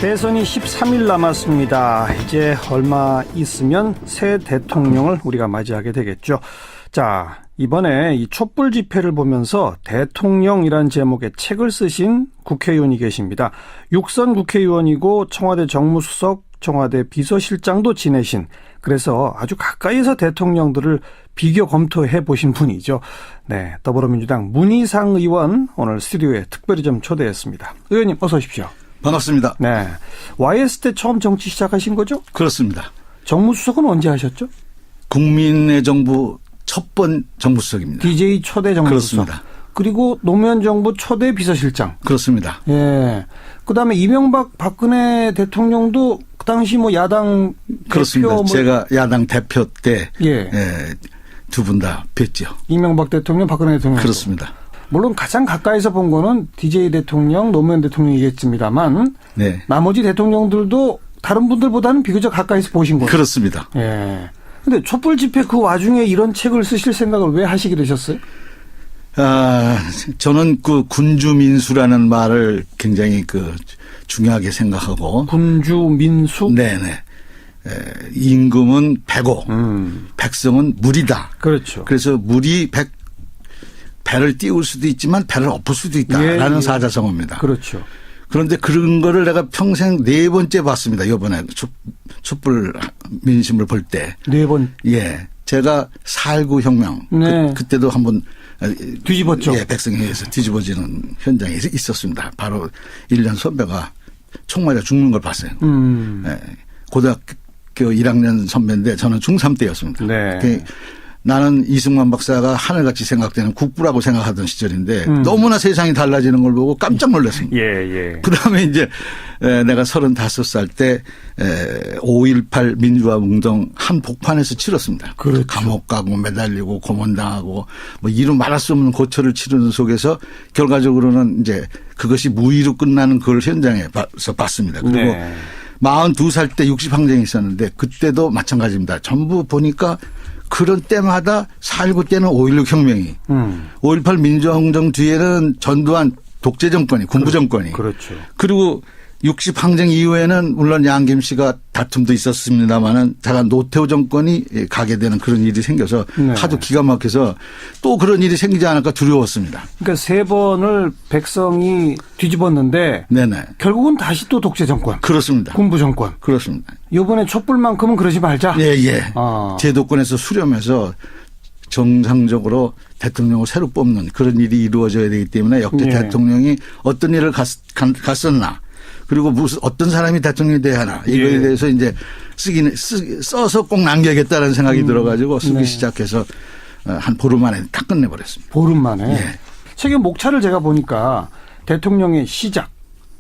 대선이 13일 남았습니다. 이제 얼마 있으면 새 대통령을 우리가 맞이하게 되겠죠. 자, 이번에 이 촛불 집회를 보면서 대통령이란 제목의 책을 쓰신 국회의원이 계십니다. 육선 국회의원이고 청와대 정무수석, 청와대 비서실장도 지내신, 그래서 아주 가까이서 대통령들을 비교 검토해 보신 분이죠. 네, 더불어민주당 문희상 의원 오늘 스튜디오에 특별히 좀 초대했습니다. 의원님 어서 오십시오. 반갑습니다. 네, YS 때 처음 정치 시작하신 거죠? 그렇습니다. 정무수석은 언제 하셨죠? 국민의 정부 첫 번 정무수석입니다. DJ 초대 정무수석. 그렇습니다. 그리고 노무현 정부 초대 비서실장. 그렇습니다. 예. 그다음에 이명박 박근혜 대통령도 그 당시 뭐 야당 그렇습니다. 대표 제가 야당 대표 때 두 분 다 뵀죠. 이명박 대통령, 박근혜 대통령. 그렇습니다. 물론 가장 가까이서 본 거는 DJ 대통령, 노무현 대통령이겠습니다만 네. 나머지 대통령들도 다른 분들보다는 비교적 가까이서 보신 거죠. 그렇습니다. 예. 근데 촛불 집회 그 와중에 이런 책을 쓰실 생각을 왜 하시게 되셨어요? 저는 그 군주민수라는 말을 굉장히 중요하게 생각하고. 군주민수? 네네. 임금은 배고, 백성은 물이다. 그렇죠. 그래서 물이 배를 띄울 수도 있지만 배를 엎을 수도 있다라는 사자성어입니다. 그렇죠. 그런데 그런 거를 내가 평생 4번째 봤습니다. 이번에 촛불 민심을 볼 때. 4번. 예. 제가 4.19 혁명. 네. 그때도 한번 뒤집었죠. 예, 백성회의에서 뒤집어지는 현장에 있었습니다. 바로 1년 선배가 총 맞아 죽는 걸 봤어요. 예. 고등학교 1학년 선배인데 저는 중3 때였습니다. 네. 나는 이승만 박사가 하늘같이 생각되는 국부라고 생각하던 시절인데 너무나 세상이 달라지는 걸 보고 깜짝 놀랐습니다. 예. 그다음에 이제 내가 35살 때 5.18 민주화 운동 한 복판에서 치렀습니다. 그렇죠. 감옥 가고 매달리고 고문당하고 뭐 이루 말할 수 없는 고초를 치르는 속에서 결과적으로는 이제 그것이 무의로 끝나는 그걸 현장에서 봤습니다. 그리고 42살 때 60항쟁이 있었는데 그때도 마찬가지입니다. 전부 보니까 그런 때마다 4.19 때는 5.16 혁명이 5.18 민주화 운동 뒤에는 전두환 독재 정권이 군부 정권이 그렇죠. 그리고 60항쟁 이후에는 물론 양김씨가 다툼도 있었습니다마는 다만 노태우 정권이 가게 되는 그런 일이 생겨서 하도 기가 막혀서 또 그런 일이 생기지 않을까 두려웠습니다. 그러니까 3번을 백성이 뒤집었는데 네네. 결국은 다시 또 독재 정권. 그렇습니다. 군부 정권. 그렇습니다. 이번에 촛불만큼은 그러지 말자. 예. 제도권에서 수렴해서 정상적으로 대통령을 새로 뽑는 그런 일이 이루어져야 되기 때문에 역대 대통령이 어떤 일을 갔었나. 그리고 무슨 어떤 사람이 대통령이 돼야 하나 이거에 대해서 이제 써서 꼭 남겨야겠다는 생각이 들어가지고 쓰기 시작해서 한 보름 만에 다 끝내버렸습니다. 보름 만에. 예. 책의 목차를 제가 보니까 대통령의 시작,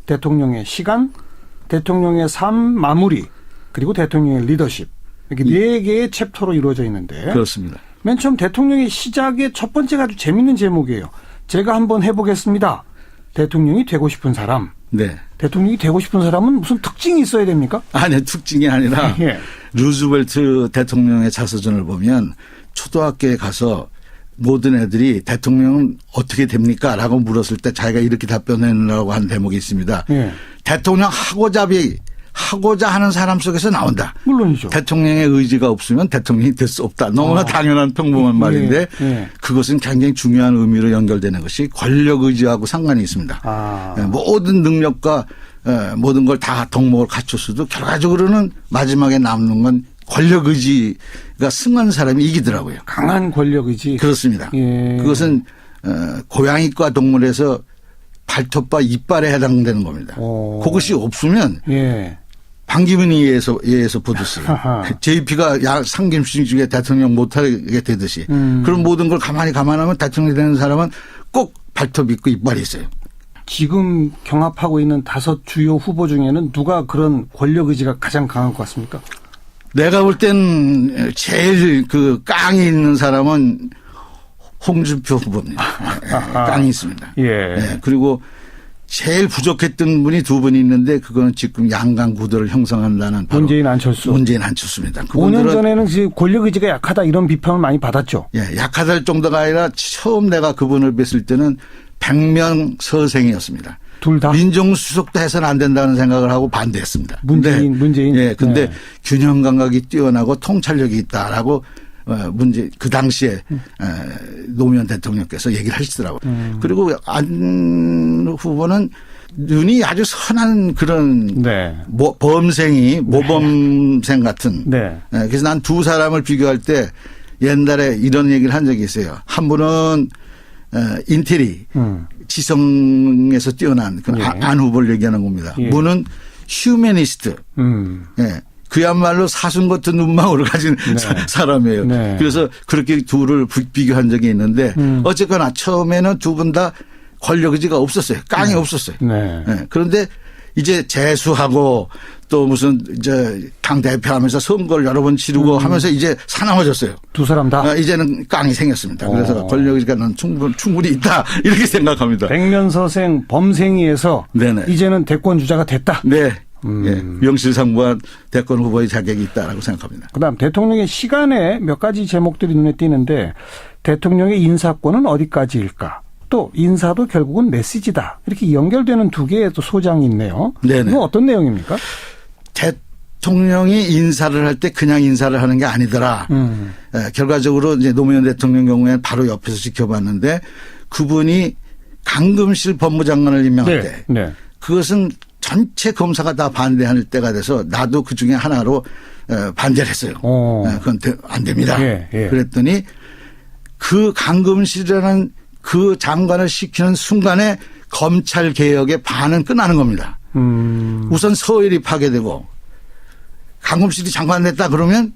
대통령의 시간, 대통령의 삶 마무리, 그리고 대통령의 리더십 이렇게 4개의 챕터로 이루어져 있는데. 그렇습니다. 맨 처음 대통령의 시작의 첫 번째가 아주 재밌는 제목이에요. 제가 한번 해보겠습니다. 대통령이 되고 싶은 사람. 네. 대통령이 되고 싶은 사람은 무슨 특징이 있어야 됩니까? 아니, 특징이 아니라 루즈벨트 대통령의 자서전을 보면 초등학교에 가서 모든 애들이 대통령은 어떻게 됩니까? 라고 물었을 때 자기가 이렇게 답변하려고 한 대목이 있습니다. 대통령 하고자 하는 사람 속에서 나온다. 물론이죠. 대통령의 의지가 없으면 대통령이 될 수 없다. 너무나 당연한 평범한 말인데 그것은 굉장히 중요한 의미로 연결되는 것이 권력 의지하고 상관이 있습니다. 모든 능력과 모든 걸 다 덕목을 갖췄어도 결과적으로는 마지막에 남는 건 권력 의지가 승한 사람이 이기더라고요. 강한 권력 의지. 그렇습니다. 그것은 고양이과 동물에서 발톱과 이빨에 해당되는 겁니다. 그것이 없으면 반기문에 의해서 보듯이 JP가 상김씨 중에 대통령 못하게 되듯이 그런 모든 걸 감안하면 대통령이 되는 사람은 꼭 발톱 있고 이빨이 있어요. 지금 경합하고 있는 5 주요 후보 중에는 누가 그런 권력 의지가 가장 강한 것 같습니까? 내가 볼 땐 제일 깡이 있는 사람은 홍준표 후보입니다. 깡이 있습니다. 그리고 제일 부족했던 분이 2분이 있는데 그거는 지금 양강 구도를 형성한다는 문재인 안철수입니다. 5년 전에는 권력 의지가 약하다 이런 비판을 많이 받았죠. 약하다 정도가 아니라 처음 내가 그분을 뵀을 때는 100명 서생이었습니다. 둘 다? 민정수석도 해서는 안 된다는 생각을 하고 반대했습니다. 문재인. 예, 근데 네. 균형 감각이 뛰어나고 통찰력이 있다라고 그 당시에 노무현 대통령께서 얘기를 하시더라고요. 그리고 안 후보는 눈이 아주 선한 그런 네. 범생이 모범생 같은. 네. 그래서 난 두 사람을 비교할 때 옛날에 이런 얘기를 한 적이 있어요. 한 분은 인테리 지성에서 뛰어난 그 예. 안 후보를 얘기하는 겁니다. 예. 분은 휴머니스트. 예. 그야말로 사슴 같은 눈망울을 가진 네. 사람이에요. 네. 그래서 그렇게 둘을 비교한 적이 있는데 어쨌거나 처음에는 두 분 다 권력 의지가 없었어요. 깡이 없었어요. 네. 예. 그런데 이제 재수하고 또 무슨 이제 당 대표하면서 선거를 여러 번 치르고 하면서 이제 사나워졌어요. 두 사람 다? 이제는 깡이 생겼습니다. 그래서 권력 의지가 난 충분히 있다 이렇게 생각합니다. 백면서생 범생이에서 네네. 이제는 대권 주자가 됐다. 네. 예. 명실상부한 대권 후보의 자격이 있다라고 생각합니다. 그다음 대통령의 시간에 몇 가지 제목들이 눈에 띄는데 대통령의 인사권은 어디까지일까? 또 인사도 결국은 메시지다. 이렇게 연결되는 두 개의 또 소장이 있네요. 네네. 이건 어떤 내용입니까? 대통령이 인사를 할 때 그냥 인사를 하는 게 아니더라. 결과적으로 이제 노무현 대통령 경우에 바로 옆에서 지켜봤는데 그분이 강금실 법무장관을 임명할 때 네. 그것은 전체 검사가 다 반대할 때가 돼서 나도 그 중에 하나로 반대를 했어요. 그건 안 됩니다. 예, 예. 그랬더니 그 강금실이라는 그 장관을 시키는 순간에 검찰 개혁의 반은 끝나는 겁니다. 우선 서열이 파괴되고 강금실이 장관 됐다 그러면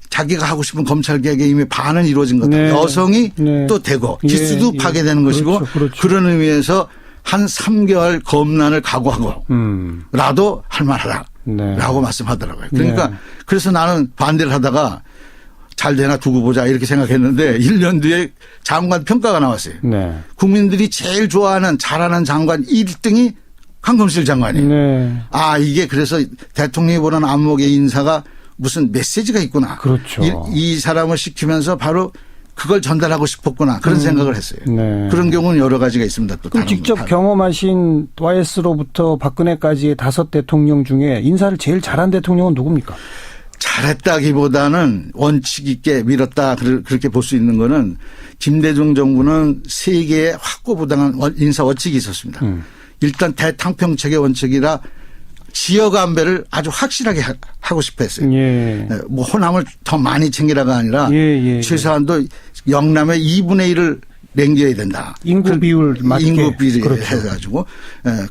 자기가 하고 싶은 검찰 개혁에 이미 반은 이루어진 거다. 네. 여성이 네. 또 되고 예, 기수도 예. 파괴되는 것이고 그렇죠. 그런 의미에서 한 3개월 검난을 각오하고 라도 할 만하다. 네. 라고 말씀하더라고요. 그러니까 네. 그래서 나는 반대를 하다가 잘 되나 두고 보자 이렇게 생각했는데 1년 뒤에 장관 평가가 나왔어요. 네. 국민들이 제일 좋아하는 잘하는 장관 1등이 강금실 장관이에요. 네. 아 이게 그래서 대통령이 보는 안목의 인사가 무슨 메시지가 있구나. 그렇죠. 이 사람을 시키면서 바로 그걸 전달하고 싶었구나. 그런 생각을 했어요. 네. 그런 경우는 여러 가지가 있습니다. 또 그럼 다른 직접 건. 경험하신 YS로부터 박근혜까지의 5 대통령 중에 인사를 제일 잘한 대통령은 누굽니까? 잘했다기보다는 원칙 있게 밀었다 그렇게 볼 수 있는 거는 김대중 정부는 3개의 확고부당한 인사 원칙이 있었습니다. 일단 대탕평책의 원칙이라 지역 안배를 아주 확실하게 하고 싶어 했어요. 예. 뭐 호남을 더 많이 챙기라가 아니라 예. 최소한도 영남의 2분의 1을 남겨야 된다. 인구 비율 맞게. 인구 비율 그렇죠. 해가지고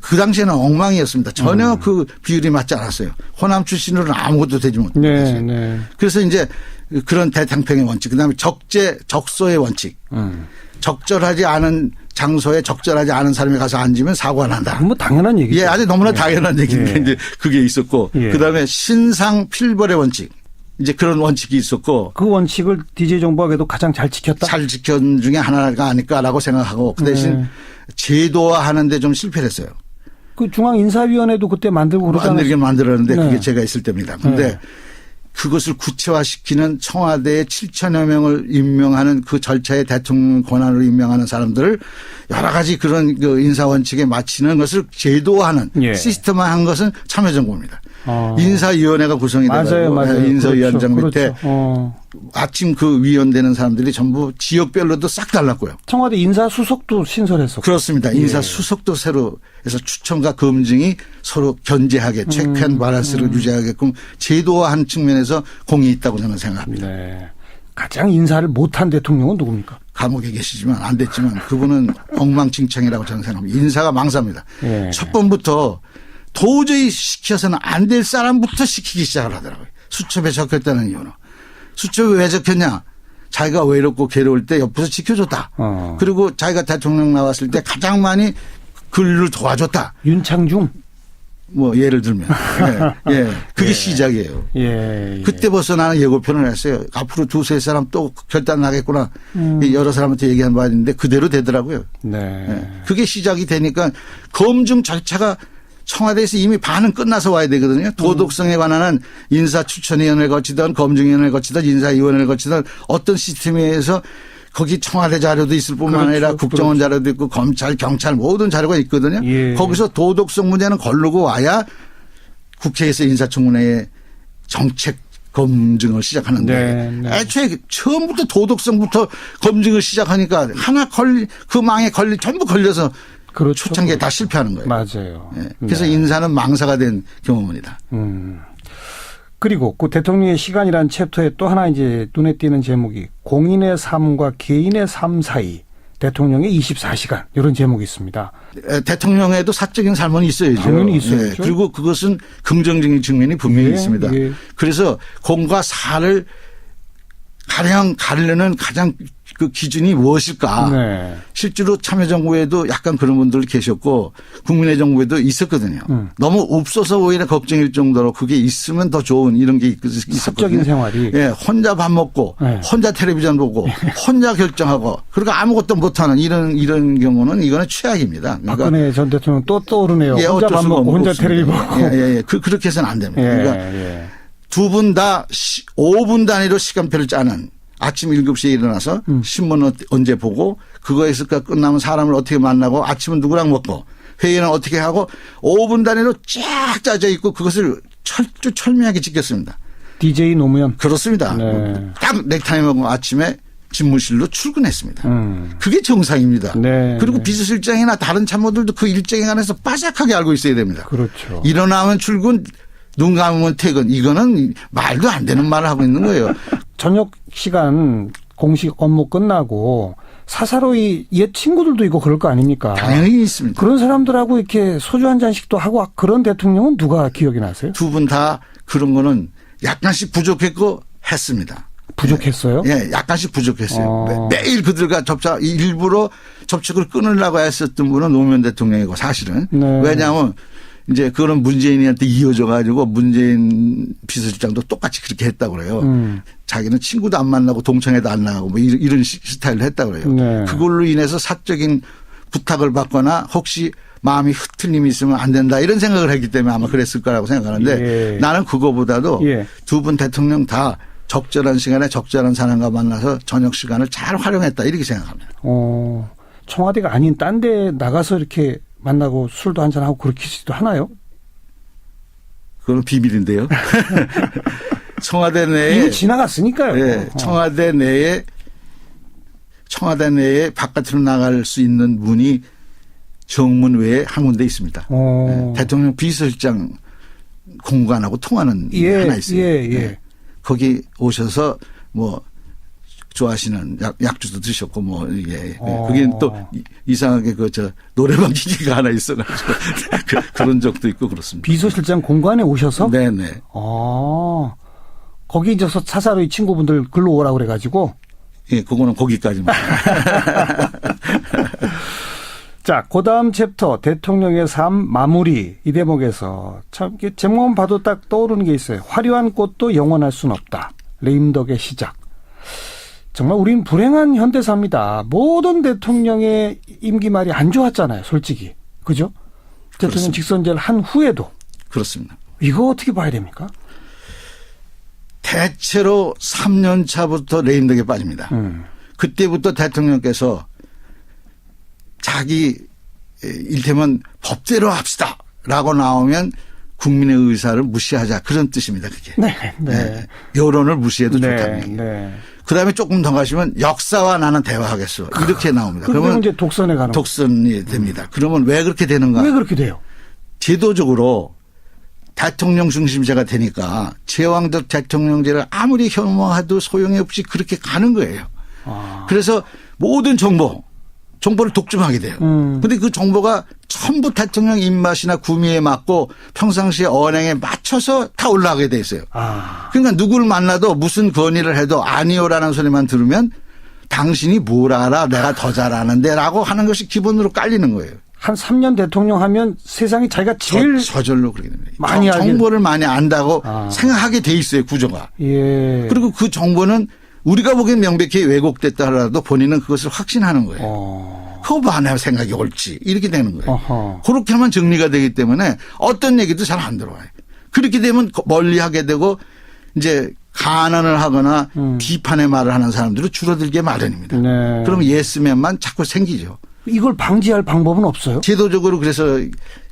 그 당시에는 엉망이었습니다. 전혀 그 비율이 맞지 않았어요. 호남 출신으로는 아무것도 되지 못했어요. 네. 그래서 이제 그런 대탕평의 원칙, 그다음에 적소의 원칙. 적절하지 않은 장소에 적절하지 않은 사람이 가서 앉으면 사고가 난다. 뭐 당연한 얘기죠. 예, 아주 너무나 당연한 얘기인데 예. 이제 그게 있었고, 예. 그다음에 신상 필벌의 원칙, 이제 그런 원칙이 있었고, 그 원칙을 DJ 정부가 그래도 가장 잘 지켰다. 잘 지킨 중에 하나가 아닐까라고 생각하고 그 대신 제도화하는데 좀 실패를 했어요. 그 중앙인사위원회도 그때 만들고 그러잖아요. 만들긴 만들었는데 네. 그게 제가 있을 때입니다. 그런데 네. 그것을 구체화시키는 청와대에 7천여 명을 임명하는 그 절차에 대통령 권한으로 임명하는 사람들을 여러 가지 그런 그 인사 원칙에 맞추는 것을 제도화하는 예. 시스템화한 것은 참여정부입니다. 인사위원회가 구성이 되고 맞아요. 인사위원장 그렇죠. 밑에 아침 그 위원되는 사람들이 전부 지역별로도 싹 달랐고요. 청와대 인사수석도 신설했었고. 그렇습니다. 인사수석도 새로 해서 추천과 검증이 서로 견제하게 체크앤 바란스를 유지하게끔 제도화한 측면에서 공이 있다고 저는 생각합니다. 네. 가장 인사를 못한 대통령은 누굽니까? 감옥에 계시지만 안 됐지만 그분은 엉망진창이라고 저는 생각합니다. 인사가 망사입니다. 예. 첫 번부터 도저히 시켜서는 안 될 사람부터 시키기 시작을 하더라고요. 수첩에 적혔다는 이유로. 수첩에 왜 적혔냐. 자기가 외롭고 괴로울 때 옆에서 지켜줬다. 그리고 자기가 대통령 나왔을 때 가장 많이 글을 도와줬다. 윤창중. 뭐 예를 들면. 예. 그게 시작이에요. 예. 그때 벌써 나는 예고편을 했어요. 앞으로 2-3 사람 또 결단 나겠구나. 여러 사람한테 얘기한 바 있는데 그대로 되더라고요. 네. 예. 그게 시작이 되니까 검증 절차가 청와대에서 이미 반은 끝나서 와야 되거든요. 도덕성에 관한 인사추천위원회를 거치던 검증위원회를 거치던 인사위원회를 거치던 어떤 시스템에 의해서 거기 청와대 자료도 있을 뿐만 그렇죠. 아니라 국정원 자료도 있고 검찰, 경찰 모든 자료가 있거든요. 예. 거기서 도덕성 문제는 걸르고 와야 국회에서 인사청문회에 정책 검증을 시작하는데 애초에 처음부터 도덕성부터 검증을 시작하니까 그 망에 전부 걸려서 그렇죠. 초창기에 다 실패하는 거예요. 맞아요. 예. 그래서 인사는 망사가 된 경우입니다. 그리고 그 대통령의 시간이라는 챕터에 또 하나 이제 눈에 띄는 제목이 공인의 삶과 개인의 삶 사이 대통령의 24시간 이런 제목이 있습니다. 대통령에도 사적인 삶은 있어야죠. 당연히 있어야죠. 그리고 그것은 긍정적인 측면이 분명히 있습니다. 예. 그래서 공과 사를 가령 가르려는 가장 그 기준이 무엇일까? 네. 실제로 참여정부에도 약간 그런 분들 계셨고 국민의 정부에도 있었거든요. 너무 없어서 오히려 걱정일 정도로 그게 있으면 더 좋은 이런 게 있었거든요. 사적인 생활이. 예, 혼자 밥 먹고 네. 혼자 텔레비전 보고 혼자 결정하고 그리고 아무것도 못하는 이런 경우는 이거는 최악입니다. 그러니까 박근혜 전 대통령 또 떠오르네요. 예, 혼자 밥 먹고 혼자 텔레비 보고. 예. 그렇게 해서는 안 됩니다. 예, 그러니까 예. 두 분 다 5분 단위로 시간표를 짜는 아침 7시에 일어나서 신문은 언제 보고 그거에서 끝나면 사람을 어떻게 만나고 아침은 누구랑 먹고 회의는 어떻게 하고 5분 단위로 쫙 짜져 있고 그것을 철저하게 지켰습니다. DJ 노무현. 그렇습니다. 네. 딱 넥타이하고 아침에 집무실로 출근했습니다. 그게 정상입니다. 네. 그리고 비서실장이나 다른 참모들도 그 일정에 관해서 빠삭하게 알고 있어야 됩니다. 그렇죠. 일어나면 출근, 눈 감으면 퇴근. 이거는 말도 안 되는 말을 하고 있는 거예요. 저녁 시간 공식 업무 끝나고 사사로이 옛 친구들도 있고 그럴 거 아닙니까? 당연히 있습니다. 그런 사람들하고 이렇게 소주 한 잔씩도 하고 그런 대통령은 누가 기억이 나세요? 두 분 다 그런 거는 약간씩 부족했고 했습니다. 부족했어요? 예, 약간씩 부족했어요. 매일 그들과 일부러 접촉을 끊으려고 했었던 분은 노무현 대통령이고 사실은. 네. 왜냐하면 이제 그거는 문재인한테 이어져 가지고 문재인 비서실장도 똑같이 그렇게 했다고 그래요. 자기는 친구도 안 만나고 동창회도 안 나가고 뭐 이런 스타일로 했다고 그래요. 네. 그걸로 인해서 사적인 부탁을 받거나 혹시 마음이 흐트림이 있으면 안 된다 이런 생각을 했기 때문에 아마 그랬을 거라고 생각하는데 예. 나는 그거보다도 예. 두 분 대통령 다 적절한 시간에 적절한 사람과 만나서 저녁 시간을 잘 활용했다 이렇게 생각합니다. 청와대가 아닌 딴 데 나가서 이렇게 만나고 술도 한잔하고 그렇게도 하나요? 그건 비밀인데요. 청와대 내에 이미 지나갔으니까요. 네, 청와대 내에 바깥으로 나갈 수 있는 문이 정문 외에 한 군데 있습니다. 네, 대통령 비서실장 공관하고 통하는 게 하나 있어요. 네, 거기 오셔서 뭐 좋아하시는 약주도 드셨고 뭐 이게 거기는 또 이상하게 노래방 기계가 하나 있어가지고 그런 적도 있고 그렇습니다. 비서실장 공관에 오셔서? 네네. 거기 이제 사사로이 친구분들 글로 오라고 그래가지고. 예, 그거는 거기까지만. 자, 그 다음 챕터 대통령의 삶 마무리 이 대목에서 참 제목만 봐도 딱 떠오르는 게 있어요. 화려한 꽃도 영원할 순 없다. 레임덕의 시작. 정말 우린 불행한 현대사입니다. 모든 대통령의 임기 말이 안 좋았잖아요. 솔직히. 그죠? 대통령 그렇습니다. 직선제를 한 후에도. 그렇습니다. 이거 어떻게 봐야 됩니까? 대체로 3년 차부터 레임덕에 빠집니다. 그때부터 대통령께서 자기 일테면 법대로 합시다 라고 나오면 국민의 의사를 무시하자 그런 뜻입니다. 그게. 네. 여론을 무시해도 좋다는 얘기예요. 네. 그다음에 조금 더 가시면 역사와 나는 대화하겠어. 이렇게 나옵니다. 그러면 이제 독선에 가는 독선이 됩니다. 그러면 왜 그렇게 되는가? 왜 그렇게 돼요? 제도적으로 대통령 중심제가 되니까 제왕적 대통령제를 아무리 혐오해도 소용이 없이 그렇게 가는 거예요. 그래서 모든 정보를 독점하게 돼요. 그런데 그 정보가 전부 대통령 입맛이나 구미에 맞고 평상시에 언행에 맞춰서 다 올라가게 돼 있어요. 그러니까 누구를 만나도 무슨 건의를 해도 아니요라는 소리만 들으면 당신이 뭘 알아 내가 더 잘아는데 라고 하는 것이 기본으로 깔리는 거예요. 한 3년 대통령 하면 세상에 자기가 제일 저절로 그렇게 됩니다. 많이 정보를 많이 안다고 생각하게 돼 있어요. 구조가. 예. 그리고 그 정보는 우리가 보기엔 명백히 왜곡됐다 하더라도 본인은 그것을 확신하는 거예요. 그거 봐 내 생각이 옳지. 이렇게 되는 거예요. 그렇게 하면 정리가 되기 때문에 어떤 얘기도 잘 안 들어와요. 그렇게 되면 멀리하게 되고 이제 가난을 하거나 비판의 말을 하는 사람들은 줄어들게 마련입니다. 네. 그럼 예스맨만 자꾸 생기죠. 이걸 방지할 방법은 없어요? 제도적으로 그래서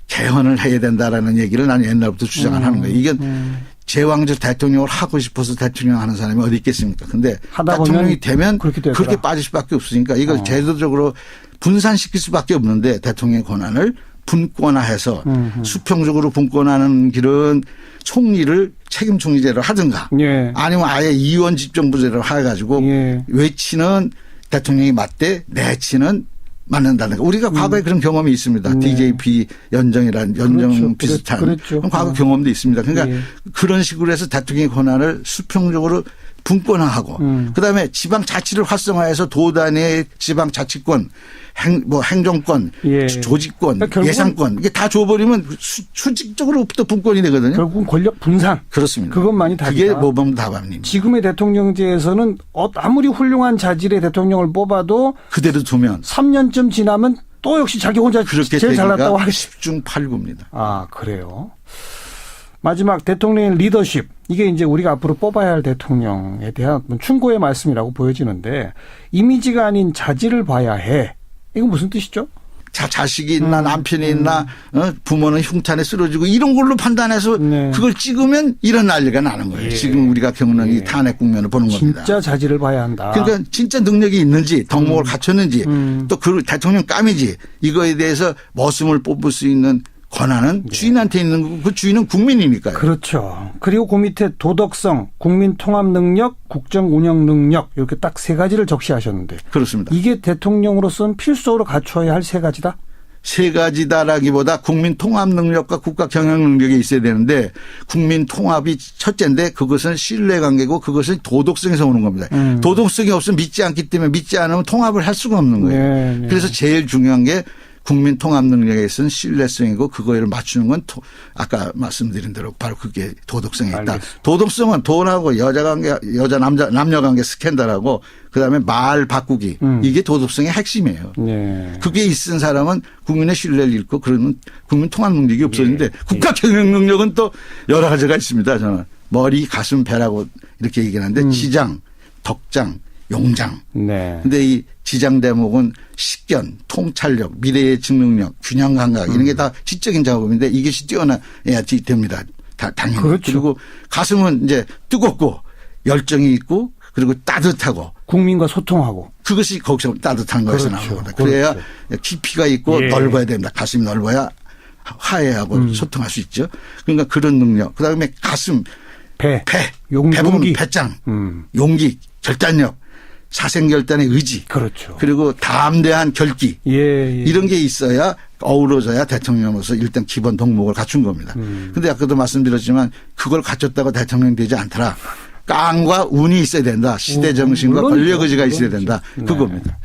개헌을 해야 된다라는 얘기를 나는 옛날부터 주장을 하는 거예요. 이게 제왕적 대통령을 하고 싶어서 대통령 하는 사람이 어디 있겠습니까? 근데 하다 보면 대통령이 되면 그렇게 그렇게 빠질 수밖에 없으니까 이걸 제도적으로 분산시킬 수밖에 없는데 대통령의 권한을 분권화해서 수평적으로 분권하는 길은 총리를 책임 총리제로 하든가 예. 아니면 아예 이원 집정부제로 해가지고 예. 외치는 대통령이 맞대 내치는 맞는다든가. 우리가 과거에 그런 경험이 있습니다. 네. DJP 연정 그렇죠. 비슷한 그랬죠. 그런 과거 경험도 있습니다. 그러니까 예. 그런 식으로 해서 대통령의 권한을 수평적으로 분권화하고 그다음에 지방자치를 활성화해서 도단의 지방자치권 행정권 예. 조직권 그러니까 예산권 이게 다 줘버리면 수직적으로부터 분권이 되거든요. 결국은 권력 분산. 그렇습니다. 그것만이 답이다. 그게 모범 답안입니다. 지금의 대통령제에서는 아무리 훌륭한 자질의 대통령을 뽑아도 그대로 두면 3년쯤 지나면 또 역시 자기 혼자 그렇게 제일 잘났다고 하겠 10중 8구입니다. 아, 그래요. 마지막 대통령의 리더십. 이게 이제 우리가 앞으로 뽑아야 할 대통령에 대한 충고의 말씀이라고 보여지는데 이미지가 아닌 자질을 봐야 해. 이건 무슨 뜻이죠? 자식이 있나 남편이 있나 부모는 흉탄에 쓰러지고 이런 걸로 판단해서 네. 그걸 찍으면 이런 난리가 나는 거예요. 예. 지금 우리가 겪는 이 탄핵 국면을 보는 겁니다. 진짜 자질을 봐야 한다. 그러니까 진짜 능력이 있는지 덕목을 갖췄는지 또 그 대통령 감이지 이거에 대해서 머슴을 뽑을 수 있는 권한은 주인한테 있는 거고 그 주인은 국민이니까요. 그렇죠. 그리고 그 밑에 도덕성, 국민 통합 능력, 국정 운영 능력 이렇게 딱 세 가지를 적시하셨는데 그렇습니다. 이게 대통령으로서는 필수로 갖춰야 할 세 가지다? 세 가지다라기보다 국민 통합 능력과 국가 경영 능력이 있어야 되는데 국민 통합이 첫째인데 그것은 신뢰관계고 그것은 도덕성에서 오는 겁니다. 도덕성이 없으면 믿지 않기 때문에 믿지 않으면 통합을 할 수가 없는 거예요. 네, 네. 그래서 제일 중요한 게 국민 통합 능력에 있어서는 신뢰성이고 그거를 맞추는 건 아까 말씀드린 대로 바로 그게 도덕성에 있다. 알겠습니다. 도덕성은 돈하고 여자 남녀 관계 스캔들하고 그다음에 말 바꾸기 이게 도덕성의 핵심이에요. 네. 그게 있은 사람은 국민의 신뢰를 잃고 그러면 국민 통합 능력이 없었는데 예. 국가 경영 능력은 또 여러 가지가 있습니다. 저는 머리, 가슴, 배라고 이렇게 얘기하는데 지장, 덕장, 용장. 네. 근데 이 지장 대목은 식견, 통찰력, 미래예측 능력, 균형 감각 이런 게 다 지적인 작업인데 이것이 뛰어나야 됩니다. 당연히. 그렇죠. 그리고 가슴은 이제 뜨겁고 열정이 있고 그리고 따뜻하고 국민과 소통하고. 그것이 거기서 따뜻한 거에서 그렇죠. 나오는 겁니다. 그래야 그렇죠. 깊이가 있고 예. 넓어야 됩니다. 가슴이 넓어야 화해하고 소통할 수 있죠. 그러니까 그런 능력. 그다음에 가슴, 배. 배부분 용기. 배짱, 용기, 결단력, 사생결단의 의지. 그렇죠. 그리고 담대한 결기. 예, 예. 이런 게 있어야 어우러져야 대통령으로서 일단 기본 덕목을 갖춘 겁니다. 그런데 아까도 말씀드렸지만 그걸 갖췄다고 대통령이 되지 않더라. 깡과 운이 있어야 된다. 시대 정신과 물론이죠. 권력 의지가 있어야 된다. 네. 그겁니다.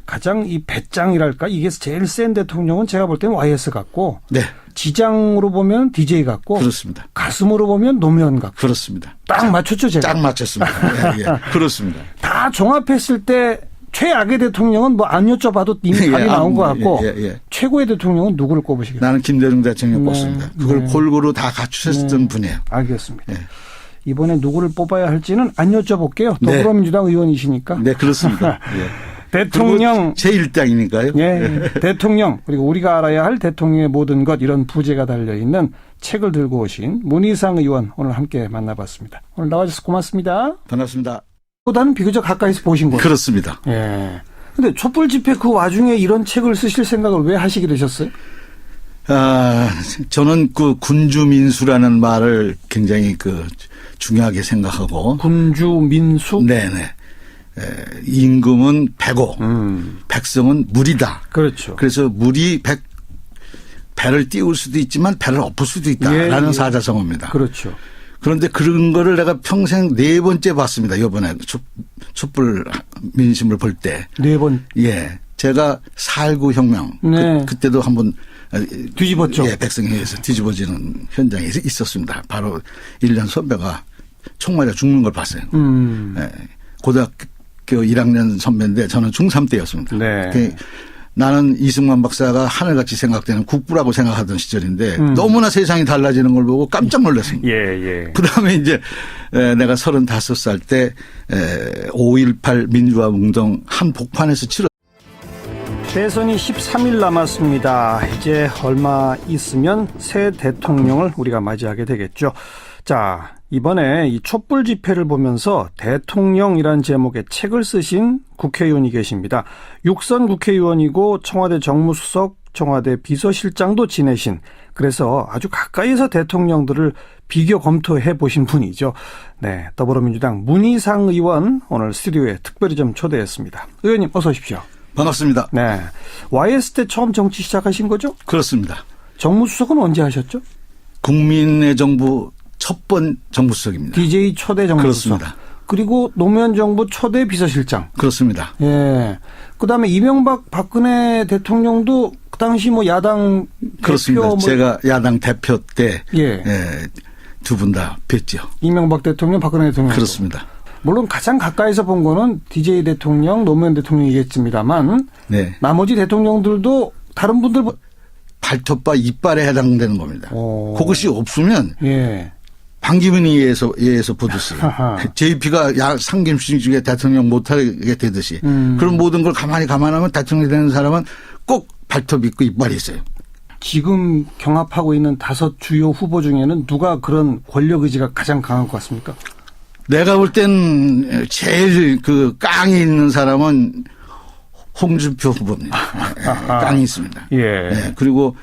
가장 이 배짱이랄까 이게 제일 센 대통령은 제가 볼 때는 YS 같고 네. 지장으로 보면 DJ 같고 그렇습니다. 가슴으로 보면 노무현 같고 그렇습니다. 딱 맞췄죠 제가. 딱 맞췄습니다. 예, 예. 그렇습니다. 다 종합했을 때 최악의 대통령은 뭐 안 여쭤봐도 이미 답이 나온 것 같고 최고의 대통령은 누구를 꼽으시겠어요? 나는 김대중 대통령 네. 꼽습니다. 그걸 골고루 다 갖추셨던 분이에요. 알겠습니다. 네. 이번에 누구를 뽑아야 할지는 안 여쭤볼게요. 네. 더불어민주당 의원이시니까. 네, 그렇습니다. 예. 대통령. 제 일당이니까요. 예, 대통령 그리고 우리가 알아야 할 대통령의 모든 것 이런 부제가 달려있는 책을 들고 오신 문희상 의원 오늘 함께 만나봤습니다. 오늘 나와주셔서 고맙습니다. 반갑습니다. 보다는 비교적 가까이서 보신 거예요. 그렇습니다. 예. 근데 촛불 집회 그 와중에 이런 책을 쓰실 생각을 왜 하시게 되셨어요? 저는 그 군주민수라는 말을 굉장히 중요하게 생각하고. 군주민수? 네네. 임금은 배고, 백성은 물이다. 그렇죠. 그래서 물이 배를 띄울 수도 있지만 배를 엎을 수도 있다라는 예. 사자성어입니다. 그렇죠. 그런데 그런 거를 내가 평생 4번째 봤습니다. 이번에 촛불 민심을 볼 때. 4번. 예. 제가 4.19 혁명. 네. 그때도 한번 뒤집었죠. 예, 백성에 의해서 뒤집어지는 현장에 있었습니다. 바로 1년 선배가 총 맞아 죽는 걸 봤어요. 예. 고등학교 1학년 선배인데 저는 중3 때였습니다. 네. 나는 이승만 박사가 하늘같이 생각되는 국부라고 생각하던 시절인데 너무나 세상이 달라지는 걸 보고 깜짝 놀랐습니다. 예. 그다음에 이제 내가 35살 때 5.18 민주화 운동 한 복판에서 대선이 13일 남았습니다. 이제 얼마 있으면 새 대통령을 우리가 맞이하게 되겠죠. 자, 이번에 이 촛불 집회를 보면서 대통령이란 제목의 책을 쓰신 국회의원이 계십니다. 육선 국회의원이고 청와대 정무수석, 청와대 비서실장도 지내신, 그래서 아주 가까이서 대통령들을 비교 검토해 보신 분이죠. 네, 더불어민주당 문희상 의원 오늘 스튜디오에 특별히 좀 초대했습니다. 의원님 어서 오십시오. 반갑습니다. 네, YS 때 처음 정치 시작하신 거죠? 그렇습니다. 정무수석은 언제 하셨죠? 국민의 정부 첫 번 정무수석입니다. DJ 초대 정무수석. 그렇습니다. 그리고 노무현 정부 초대 비서실장. 그렇습니다. 예. 그다음에 이명박 박근혜 대통령도 그 당시 뭐 야당 그렇습니다. 대표 제가 야당 대표 때 두 분 다 뵀죠. 이명박 대통령, 박근혜 대통령. 그렇습니다. 물론 가장 가까이서 본 거는 DJ 대통령, 노무현 대통령이겠습니다만 네. 나머지 대통령들도 다른 분들 발톱과 이빨에 해당되는 겁니다. 오. 그것이 없으면 예. 반기문이 의해서 보듯이 JP가 상김씨 중에 대통령 못하게 되듯이 그런 모든 걸 감안하면 대통령이 되는 사람은 꼭 발톱 있고 이빨이 있어요. 지금 경합하고 있는 5 주요 후보 중에는 누가 그런 권력 의지가 가장 강한 것 같습니까? 내가 볼 땐 제일 그 깡이 있는 사람은 홍준표 후보입니다. 깡이 있습니다. 예. 네, 그리고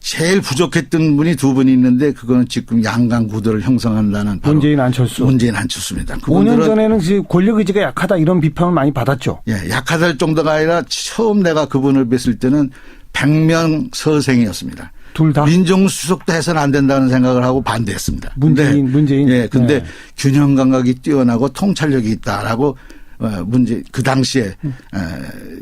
제일 부족했던 분이 2분이 있는데 그거는 지금 양강 구도를 형성한다는 바로 문재인 안철수입니다. 5년 전에는 권력 의지가 약하다 이런 비판을 많이 받았죠. 예, 약하다 정도가 아니라 처음 내가 그분을 뵀을 때는 100명 서생이었습니다. 둘 다? 민정수석도 해서는 안 된다는 생각을 하고 반대했습니다. 문재인. 예, 근데 균형 감각이 뛰어나고 통찰력이 있다라고 그 당시에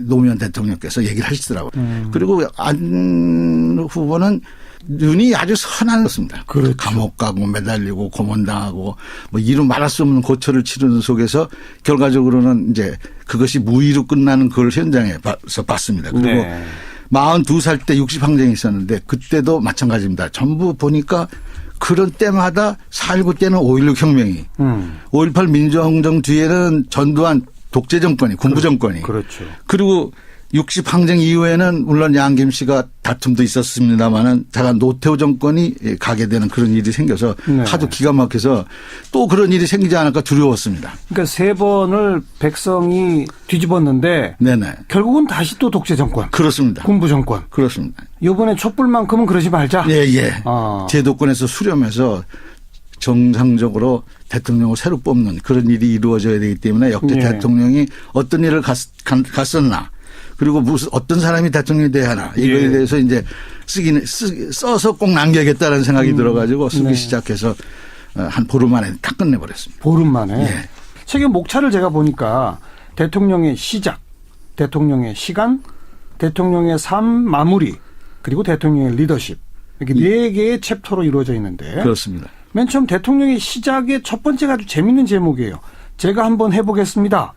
노무현 대통령께서 얘기를 하시더라고요. 그리고 안 후보는 눈이 아주 선한습니다. 그렇죠. 감옥 가고 매달리고 고문당하고 뭐 이루 말할 수 없는 고초를 치르는 속에서 결과적으로는 이제 그것이 무의로 끝나는 그걸 현장에서 봤습니다. 그리고 네. 42살 때 60항쟁이 있었는데 그때도 마찬가지입니다. 전부 보니까 그런 때마다 4.19 때는 5.16 혁명이 5.18 민주항쟁 뒤에는 전두환 독재 정권이 군부 정권이 그렇죠. 그리고 60항쟁 이후에는 물론 양김 씨가 다툼도 있었습니다마는 제가 노태우 정권이 가게 되는 그런 일이 생겨서 네. 하도 기가 막혀서 또 그런 일이 생기지 않을까 두려웠습니다. 그러니까 3번을 백성이 뒤집었는데 네네. 결국은 다시 또 독재 정권. 그렇습니다. 군부 정권. 그렇습니다. 이번에 촛불만큼은 그러지 말자. 예. 아. 제도권에서 수렴해서 정상적으로 대통령을 새로 뽑는 그런 일이 이루어져야 되기 때문에 역대 대통령이 어떤 일을 갔었나 그리고 무슨 어떤 사람이 대통령이 돼야 하나 이거에 대해서 이제 써서 꼭 남겨야겠다는 생각이 들어가지고 쓰기 시작해서 한 보름 만에 다 끝내버렸습니다. 보름 만에. 예. 책의 목차를 제가 보니까 대통령의 시작, 대통령의 시간, 대통령의 삶 마무리, 그리고 대통령의 리더십. 이렇게 4개의 챕터로 이루어져 있는데. 그렇습니다. 맨 처음 대통령의 시작의 첫 번째가 아주 재밌는 제목이에요. 제가 한번 해보겠습니다.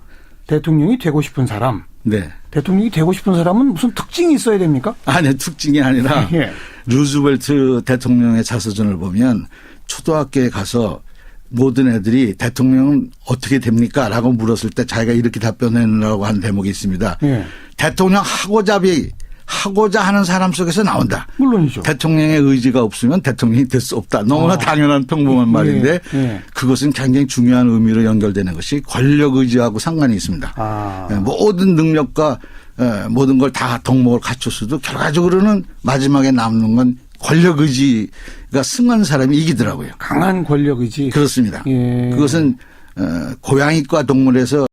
대통령이 되고 싶은 사람. 네. 대통령이 되고 싶은 사람은 무슨 특징이 있어야 됩니까? 아니, 특징이 아니라 예. 루즈벨트 대통령의 자서전을 보면 초등학교에 가서 모든 애들이 대통령은 어떻게 됩니까? 라고 물었을 때 자기가 이렇게 답변해내라고 한 대목이 있습니다. 예. 대통령 하고자 하는 사람 속에서 나온다. 물론이죠. 대통령의 의지가 없으면 대통령이 될 수 없다. 너무나 당연한 평범한 말인데 그것은 굉장히 중요한 의미로 연결되는 것이 권력 의지하고 상관이 있습니다. 모든 능력과 모든 걸 다 덕목을 갖췄어도 결과적으로는 마지막에 남는 건 권력 의지가 승한 사람이 이기더라고요. 강한 권력 의지. 그렇습니다. 예. 그것은 고양이과 동물에서